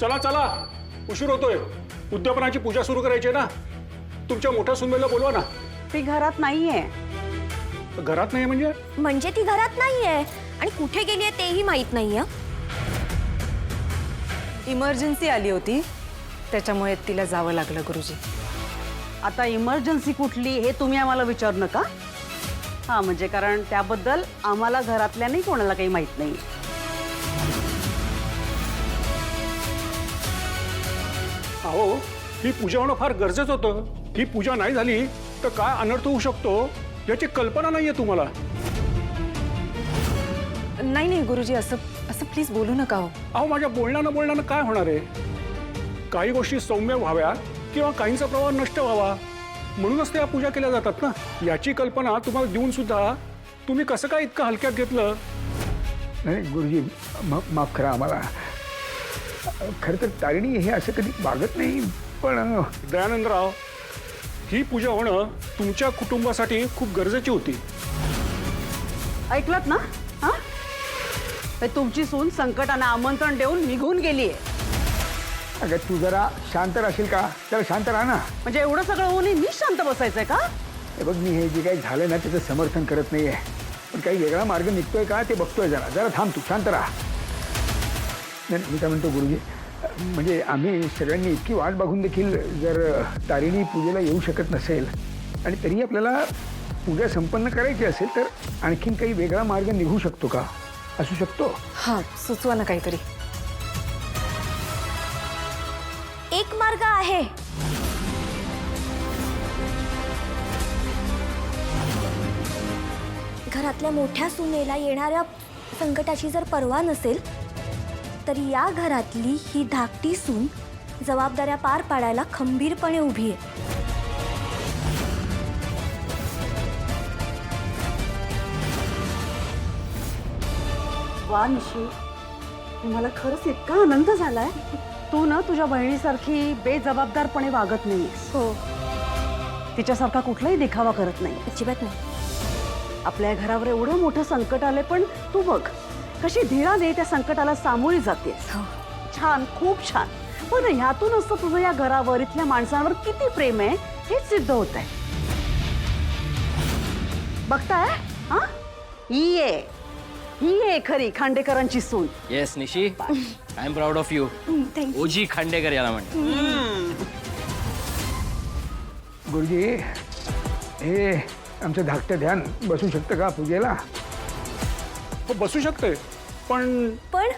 चला चला, उशीर होतोय. उद्यापनाची पूजा सुरू करायची आहे ना. तुमच्या मोठ्या सुनबाईला बोलवा ना. ती घरात नाहीये. घरात नाही म्हणजे? म्हणजे ती घरात नाहीये आणि कुठे गेली आहे तेही माहित नाहीये. इमर्जन्सी आली होती, त्याच्यामुळे तिला जावं लागलं गुरुजी. आता इमर्जन्सी कुठली हे तुम्ही आम्हाला विचारू नका. हा म्हणजे कारण त्याबद्दल आम्हाला घरातल्या नाही कोणाला काही माहित नाही. अहो, ही पूजा होणं फार गरजेचं होतं. ही पूजा नाही झाली तर काय अनर्थ होऊ शकतो याची कल्पना नाहीये तुम्हाला. नाही नाही गुरुजी, असं असं प्लीज बोलू नका हो. अहो, माझ्या बोलण्यानं काय होणार आहे? काही गोष्टी सौम्य व्हाव्या किंवा काहींचा प्रभाव नष्ट व्हावा म्हणूनच त्या पूजा केल्या जातात ना. याची कल्पना तुम्हाला देऊन सुद्धा तुम्ही कसं काय इतकं हलक्यात घेतलं? नाही गुरुजी, माफ करा आम्हाला. खरं तर तारिणी हे असं कधी वागत नाही, पण दयानंदराव, ही पूजा होणं तुमच्या कुटुंबासाठी खूप गरजेची होती. ऐकलत ना? हा, तुमची सून संकटानं आमंत्रण देऊन निघून गेलीये. अगं तू जरा शांत राहशील का? जरा शांत राहा ना. म्हणजे एवढं सगळं होऊन मी शांत बसायचंय का? हे बघ, मी हे जे काही झालं ना त्याचं समर्थन करत नाहीये, पण काही वेगळा मार्ग निघतोय का ते बघतोय. जरा जरा थांब, तू शांत राहा. नाही, मी काय म्हणतो गुरुजी, म्हणजे आम्ही सगळ्यांनी इतकी वाट बघून देखील जर तारिणी पूजेला येऊ शकत नसेल आणि तरी आपल्याला पूजा संपन्न करायची असेल तर आणखीन काही वेगळा मार्ग निघू शकतो का? असू शकतो. हां, सुचवा ना काहीतरी. एक मार्ग आहे. घरातल्या मोठ्या सुनेला येणाऱ्या संकटाची जर पर्वा नसेल तर या घरातली ही धाकटी सून जबाबदाऱ्या पार पाडायला खंबीरपणे उभी आहे. वा निशी, मला खरंच इतका आनंद झालाय. तू ना तुझ्या बहिणीसारखी बेजबाबदारपणे वागत नाहीस. हो, तिच्यासारखा कुठलाही दिखावा करत नाही. अजिबात नाही. आपल्या घरावर एवढं मोठं संकट आले पण तू बघ कशी धीराने त्या संकटाला सामोरी जातेस. हो. छान, खूप छान. पण ह्यातून असतं तुझं या घरावर, इथल्या माणसांवर किती प्रेम आहे हेच सिद्ध होत आहे. बघताय? हा, ही आहे खरी खांडेकरांची सून. येस निशी, I am proud of you. Thank you. ओजी खांडेकर याला म्हणतात. गुरुजी, हे आमचं धाकटं ध्यान बसू शकतं का पूजेला? हो, बसू शकते, पण पण